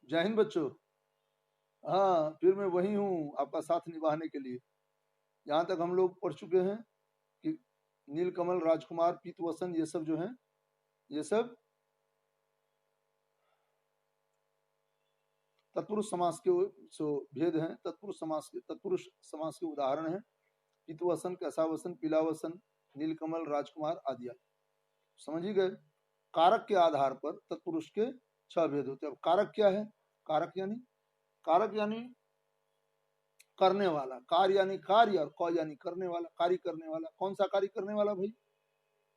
जय हिंद बच्चों। हाँ, फिर मैं वही हूँ आपका साथ निभाने के लिए। यहाँ तक हम लोग पढ़ चुके हैं कि नीलकमल, राजकुमार, पीतवसन, ये सब जो हैं, ये सब तत्पुरुष समास के भेद हैं। तत्पुरुष समास के उदाहरण हैं पीतवसन, कैसावसन, पीलावसन, नीलकमल, राजकुमार आदि। समझ ही गए। कारक के आधार पर तत्पुरुष के 6 भेद होते हैं। अब कारक क्या है? कारक यानी करने वाला। कार यानी कार्य और क यानी करने वाला, कार्य करने वाला। कौन सा कार्य करने वाला भाई?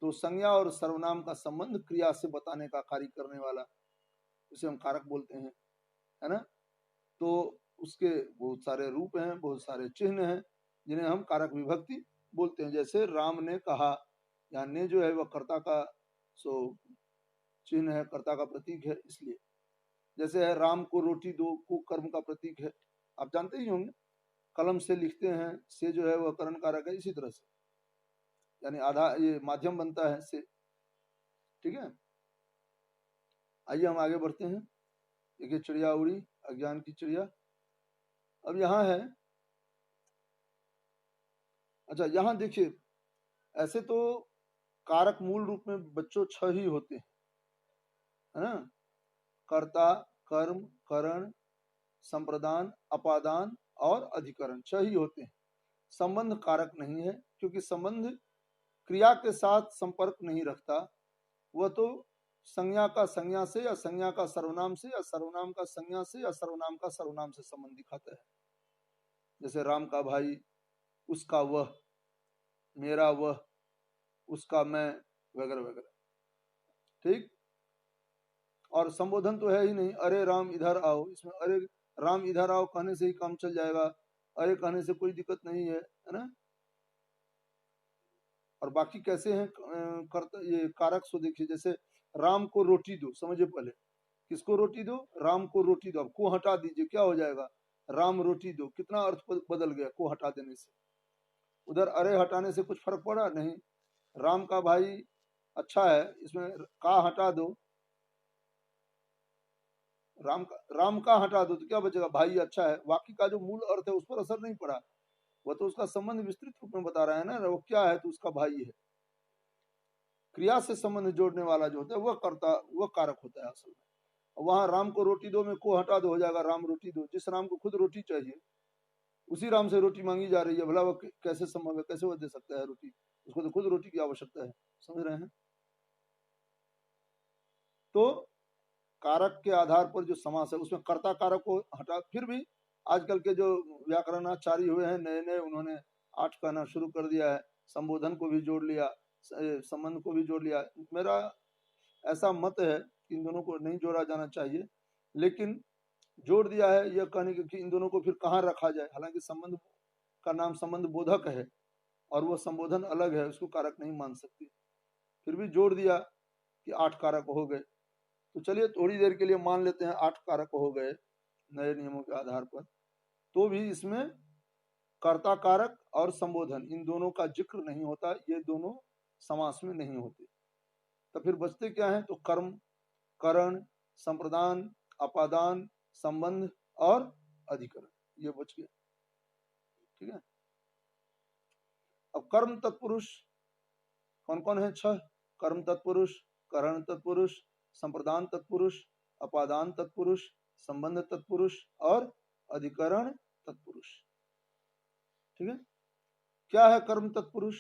तो संज्ञा और सर्वनाम का संबंध क्रिया से बताने का कार्य करने वाला, उसे हम कारक बोलते हैं, है ना। तो उसके बहुत सारे रूप हैं, बहुत सारे चिन्ह हैं, जिन्हें हम कारक विभक्ति बोलते हैं। जैसे राम ने कहा, यहाँ ने जो है वह कर्ता का चिन्ह है, कर्ता का प्रतीक है, इसलिए। जैसे है राम को रोटी दो, को कर्म का प्रतीक है, आप जानते ही होंगे। कलम से लिखते हैं, से जो है वह करण कारक है। इसी तरह से यानी आधा ये माध्यम बनता है से। ठीक है, आइए हम आगे बढ़ते हैं। देखिए, चिड़िया उड़ी, अज्ञान की चिड़िया। अब यहाँ है, अच्छा यहाँ देखिए, ऐसे तो कारक मूल रूप में बच्चों 6 ही होते हैं, है ना। कर्ता, कर्म, करण, संप्रदान, अपादान और अधिकरण 6 ही होते हैं। संबंध कारक नहीं है, क्योंकि संबंध क्रिया के साथ संपर्क नहीं रखता। वह तो संज्ञा का संज्ञा से, या संज्ञा का सर्वनाम से, या सर्वनाम का संज्ञा से, या सर्वनाम का सर्वनाम से संबंध दिखाता है। जैसे राम का भाई, उसका वह, मेरा वह, उसका मैं, वगैरह वगैरह। ठीक। और संबोधन तो है ही नहीं, अरे राम इधर आओ। इसमें अरे राम इधर आओ कहने से ही काम चल जाएगा, अरे कहने से कोई दिक्कत नहीं है, है ना। और बाकी कैसे हैं करता ये कारक सो देखिए, जैसे राम को रोटी दो, समझिए पहले, किसको रोटी दो? राम को रोटी दो। अब को हटा दीजिए, क्या हो जाएगा? राम रोटी दो। कितना अर्थ बदल गया को हटा देने से। उधर अरे हटाने से कुछ फर्क पड़ा नहीं। राम का भाई अच्छा है, इसमें का हटा दो, राम का हटा दो तो क्या बचेगा? भाई अच्छा है। वाक्य का जो मूल अर्थ है उस पर असर नहीं पड़ा। वह तो उसका संबंध विस्तृत रूप में बता रहा है ना, वो क्या है तो उसका भाई है। क्रिया से संबंध जोड़ने वाला जो होता है वह कर्ता, वह कारक होता है असल में। वहां राम को रोटी दो में को हटा दो, हो जाएगा राम रोटी दो। जिस राम को खुद रोटी चाहिए, उसी राम से रोटी मांगी जा रही है, भला वो कैसे संभव है? कैसे वो दे सकता है रोटी? उसको तो खुद रोटी की आवश्यकता है। समझ रहे हैं? तो कारक के आधार पर जो समास है उसमें कर्ता कारक को हटा, फिर भी आजकल के जो व्याकरणाचार्य हुए हैं नए नए, उन्होंने 8 कहना शुरू कर दिया है। संबोधन को भी जोड़ लिया, संबंध को भी जोड़ लिया। मेरा ऐसा मत है कि इन दोनों को नहीं जोड़ा जाना चाहिए, लेकिन जोड़ दिया है यह कहने कि इन दोनों को फिर कहाँ रखा जाए। हालांकि संबंध का नाम संबंध बोधक है और वह संबोधन अलग है, उसको कारक नहीं मान सकते। फिर भी जोड़ दिया कि 8 कारक हो गए। तो चलिए थोड़ी देर के लिए मान लेते हैं 8 कारक हो गए नए नियमों के आधार पर। तो भी इसमें कर्ता कारक और संबोधन इन दोनों का जिक्र नहीं होता, ये दोनों समास में नहीं होते। तो फिर बचते क्या है? तो कर्म, करण, संप्रदान, अपादान, संबंध और अधिकरण, ये बच गया। ठीक है। अब कर्म तत्पुरुष कौन कौन है? 6। कर्म तत्पुरुष, करण तत्पुरुष, संप्रदान तत्पुरुष, अपादान तत्पुरुष, संबंध तत्पुरुष और अधिकरण तत्पुरुष। ठीक है। क्या है कर्म तत्पुरुष?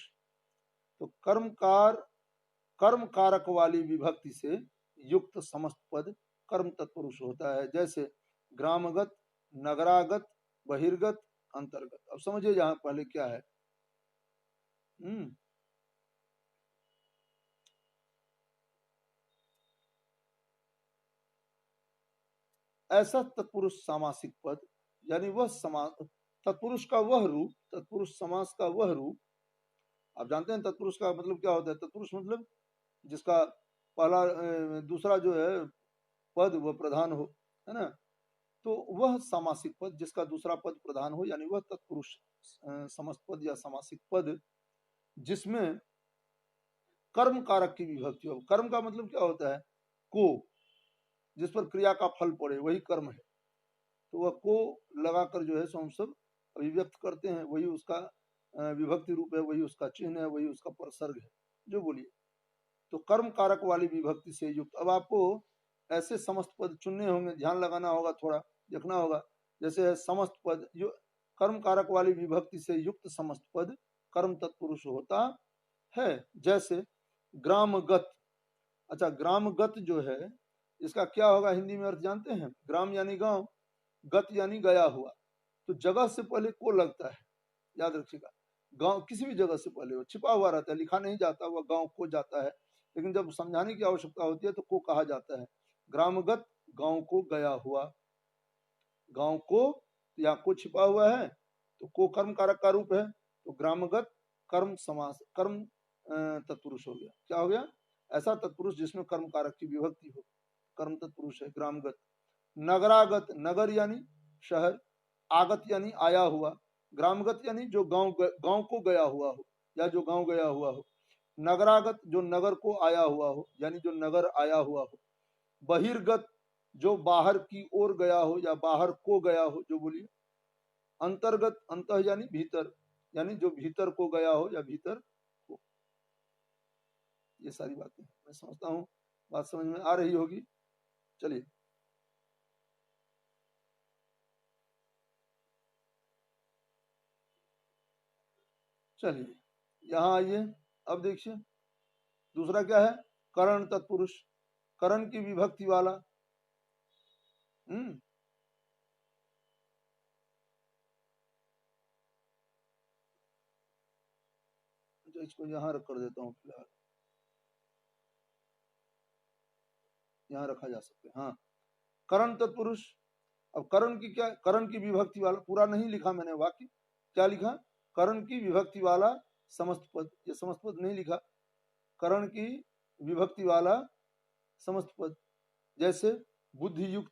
तो कर्म कारक वाली विभक्ति से युक्त समस्त पद कर्म तत्पुरुष होता है। जैसे ग्रामगत, नगरागत, बहिर्गत, अंतर्गत। अब समझिए यहां पहले क्या है। ऐसा तत्पुरुष सामासिक पद, यानी वह समास, तत्पुरुष का वह रूप, तत्पुरुष समास का वह रूप। आप जानते हैं तत्पुरुष का मतलब क्या होता है? तत्पुरुष मतलब जिसका पहला दूसरा जो है पद वह प्रधान हो, है ना। तो वह सामासिक पद जिसका दूसरा पद प्रधान हो, यानी वह तत्पुरुष समस्त पद या सामासिक पद जिसमें कर्म कारक की विभक्ति हो। कर्म का मतलब क्या होता है? को, जिस पर क्रिया का फल पड़े वही कर्म है। तो वह को लगाकर जो है सो हम सब अभिव्यक्त करते हैं, वही उसका विभक्ति रूप है, वही उसका चिन्ह है, वही उसका परसर्ग है। जो बोलिए, तो कर्म कारक वाली विभक्ति से युक्त। अब आपको ऐसे समस्त पद चुनने होंगे, ध्यान लगाना होगा, थोड़ा देखना होगा। जैसे है समस्त पद, जो कर्म कारक वाली विभक्ति से युक्त समस्त पद कर्म तत्पुरुष होता है। जैसे ग्रामगत। अच्छा, ग्रामगत जो है इसका क्या होगा हिंदी में अर्थ जानते हैं? ग्राम यानी गांव, गत यानी गया हुआ। तो जगह से पहले को लगता है, याद रखिएगा। गांव किसी भी जगह से पहले हो, छिपा हुआ रहता है, लिखा नहीं जाता, वह गांव को जाता है, लेकिन जब समझाने की आवश्यकता होती है तो को कहा जाता है। ग्रामगत, गांव को गया हुआ। गांव को या को छिपा हुआ है तो को कर्म कारक का रूप है, तो ग्रामगत कर्म समास, कर्म तत्पुरुष हो गया। क्या हो गया? ऐसा तत्पुरुष जिसमें कर्म कारक की विभक्ति हो, कर्म तत्पुरुष है ग्रामगत। नगरागत, नगर यानी शहर, आगत यानी आया हुआ, ग्रामगत यानी जो गांव गांव को गया हुआ हो या जो गांव गया हुआ हो। नगरागत जो नगर को आया हुआ हो, यानी जो नगर आया हुआ हो। बहिर्गत जो बाहर की ओर गया हो या बाहर को गया हो, जो बोलिए। अंतर्गत, अंतः यानी भीतर, यानी जो भीतर को गया हो या भीतर को। ये सारी बातें मैं समझता हूँ बात समझ में आ रही होगी। चलिए, चलिए यहाँ आइए। अब देखिए दूसरा क्या है? करण तत्पुरुष, करण की विभक्ति वाला। तो इसको यहाँ रख कर देता हूँ, फिलहाल यहाँ रखा जा सकता है। हाँ, करण तत्पुरुष। अब करण की क्या? करण की विभक्ति वाला, पूरा नहीं लिखा मैंने वाक्य, क्या लिखा? करण की विभक्ति वाला समस्त पद। ये समस्त पद नहीं लिखा, करण की विभक्ति वाला समस्त पद। जैसे बुद्धि युक्त।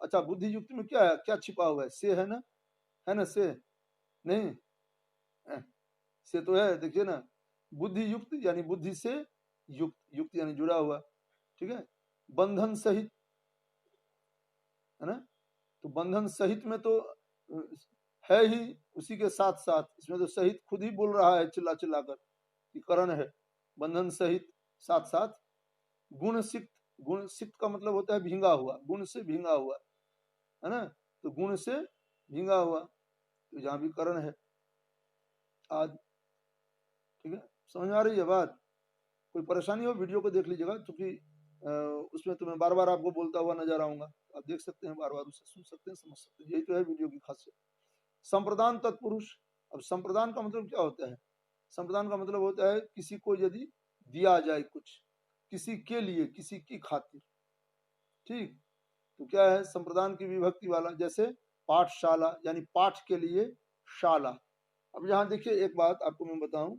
अच्छा, बुद्धि युक्त में क्या है? क्या छिपा हुआ है? से है ना? है ना? से नहीं है, से तो है, देखिए ना। बुद्धि युक्त यानी बुद्धि से युक्त, युक्त यानी जुड़ा हुआ, ठीक है। बंधन सहित, है ना? तो बंधन सहित में तो है ही, उसी के साथ साथ इसमें तो सहित खुद ही बोल रहा है चिल्ला चिल्ला कर कि करण है। बंधन सहित, साथ साथ। गुण सिक्त, गुण सिक्त का मतलब होता है भींगा हुआ, गुण से भींगा हुआ, है ना? तो गुण से भींगा हुआ, तो जहां भी करण है आज। ठीक है, समझ में आ रही है बात? कोई परेशानी हो वीडियो को देख लीजिएगा, क्योंकि उसमें तो मैं बार बार आपको बोलता हुआ नजर आऊंगा, आप देख सकते हैं, बार बार उसे सुन सकते हैं, समझ सकते हैं। यही तो है वीडियो की खासियत। संप्रदान तत्पुरुष। अब संप्रदान का मतलब क्या होता है? संप्रदान का मतलब होता है किसी को यदि दिया जाए कुछ, किसी के लिए, किसी की खातिर। ठीक, तो क्या है? संप्रदान की विभक्ति वाला। जैसे पाठशाला यानी पाठ के लिए शाला। अब यहाँ देखिए एक बात आपको मैं बताऊं,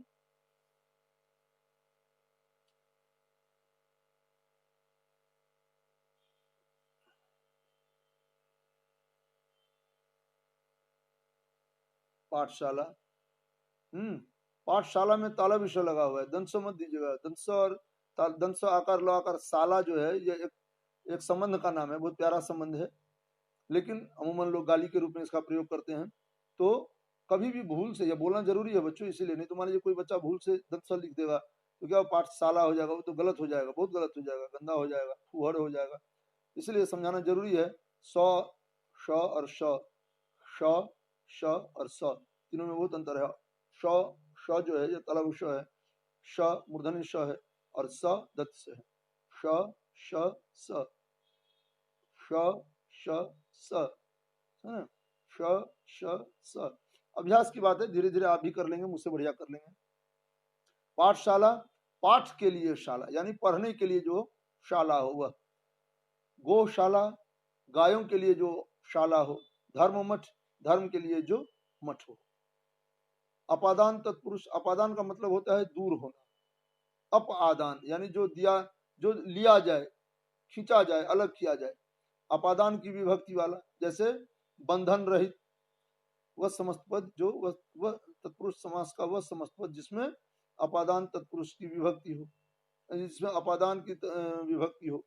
पाठशाला, पाठशाला में ताला विषय लगा हुआ है, दंश मत दीजिएगा। दंश और दंश आकार लो आकार शाला जो है, ये एक संबंध का नाम है, बहुत प्यारा संबंध है, लेकिन अमूमन लोग गाली के रूप में इसका प्रयोग करते हैं। तो कभी भी भूल से, यह बोलना जरूरी है बच्चों, इसीलिए, नहीं तो मान लीजिए कोई बच्चा भूल से दंश लिख देगा तो क्या पाठशाला हो जाएगा? वो तो गलत हो जाएगा, बहुत गलत हो जाएगा, गंदा हो जाएगा, फुहड़ हो जाएगा। इसलिए समझाना जरूरी है। स, श और श, श, श और स, तीनों में बहुत अंतर है। श, श जो है ये तलब श है, श मूर्धन्य श है, और स दत्त से है। श, श, स, श, श, स, है ना? श, श, स। अभ्यास की बात है, धीरे धीरे आप भी कर लेंगे, मुझसे बढ़िया कर लेंगे। पाठशाला, पाठ के लिए शाला, यानी पढ़ने के लिए जो शाला हो वह। गौशाला, गायों के लिए जो शाला हो। धर्म मठ, धर्म के लिए जो मठ हो। अपादान तत्पुरुष। अपादान का मतलब होता है दूर होना। अप आदान यानी जो दिया, जो लिया जाए, खींचा जाए, अलग किया जाए। अपादान की विभक्ति वाला। जैसे बंधन रहित, वह समस्त पद जो वह तत्पुरुष समास का वह समस्त पद जिसमें अपादान तत्पुरुष की विभक्ति हो, जिसमें अपादान की विभक्ति हो।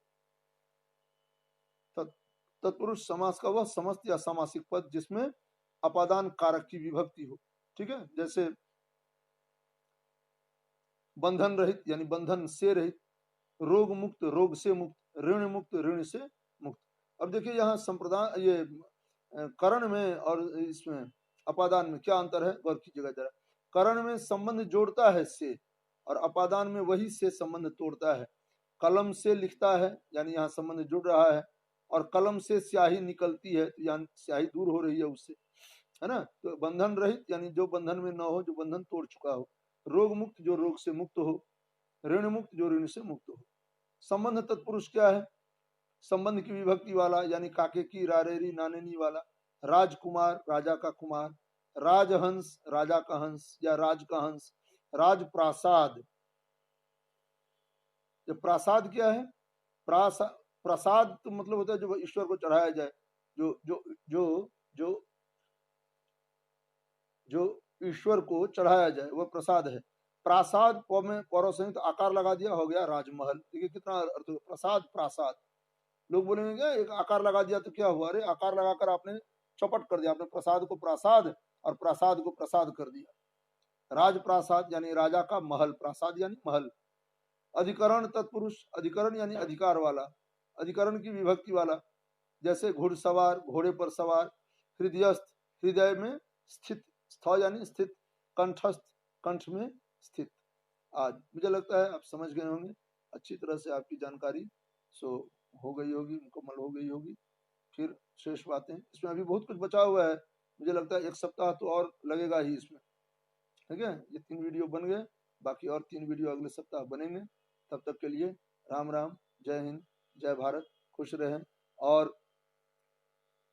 तत्पुरुष समास का वह समस्त या सामासिक पद जिसमें अपादान कारक की विभक्ति हो। ठीक है, जैसे बंधन रहित यानी बंधन से रहित, रोग मुक्त रोग से मुक्त, ऋण मुक्त ऋण से मुक्त। अब देखिए यहाँ संप्रदान ये करण में और इसमें अपादान में क्या अंतर है, गौर कीजिएगा जरा। करण में संबंध जोड़ता है से, और अपादान में वही से संबंध तोड़ता है। कलम से लिखता है यानी यहाँ संबंध जुड़ रहा है, और कलम से स्याही निकलती है तो यहाँ स्याही दूर हो रही है उससे, है ना। तो बंधन रहित यानी जो बंधन में न हो, जो बंधन तोड़ चुका हो। रोग मुक्त जो रोग से मुक्त हो, ऋण मुक्त जो ऋण से मुक्त हो। संबंध तत्पुरुष क्या है, संबंध की विभक्ति वाला यानी काके की रारेरी नानेनी वाला। राजकुमार राजा का कुमार, राजहंस राजा का हंस या राज का हंस। राजप्रासाद, ये प्रासाद क्या है, प्रसाद तो मतलब होता है जो ईश्वर को चढ़ाया जाए, जो जो जो जो जो ईश्वर को चढ़ाया जाए वह प्रसाद है। प्रासाद में पौरसंयुक्त आकार लगा दिया, हो गया राजमहल। देखिए कितना अर्थ, प्रसाद प्रासाद। लोग बोलेंगे क्या एक आकार लगा दिया तो क्या हुआ, अरे आकार लगाकर आपने चौपट कर दिया, आपने प्रसाद को प्रासाद और प्रसाद को प्रसाद कर दिया। राजप्रासाद यानी राजा का महल, प्रासाद यानी महल। अधिकरण तत्पुरुष, अधिकरण यानी अधिकार वाला, अधिकरण की विभक्ति वाला। जैसे घुड़सवार घोड़े पर सवार, हृदयस्थ हृदय में स्थित, स्थ यानी स्थित, कंठस्थ कंठ में स्थित। आज मुझे लगता है आप समझ गए होंगे, अच्छी तरह से आपकी जानकारी सो हो गई होगी, मुकम्मल हो गई होगी। फिर शेष बातें इसमें अभी बहुत कुछ बचा हुआ है, मुझे लगता है एक सप्ताह तो और लगेगा ही इसमें। ठीक है, ये 3 वीडियो बन गए, बाकी और 3 वीडियो अगले सप्ताह बनेंगे। तब तक के लिए राम राम, जय हिंद, जय भारत, खुश रहें। और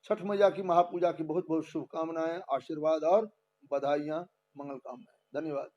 छठ मैया की महापूजा की बहुत बहुत शुभकामनाएं, आशीर्वाद और बधाइयां, मंगल कामनाएं। धन्यवाद।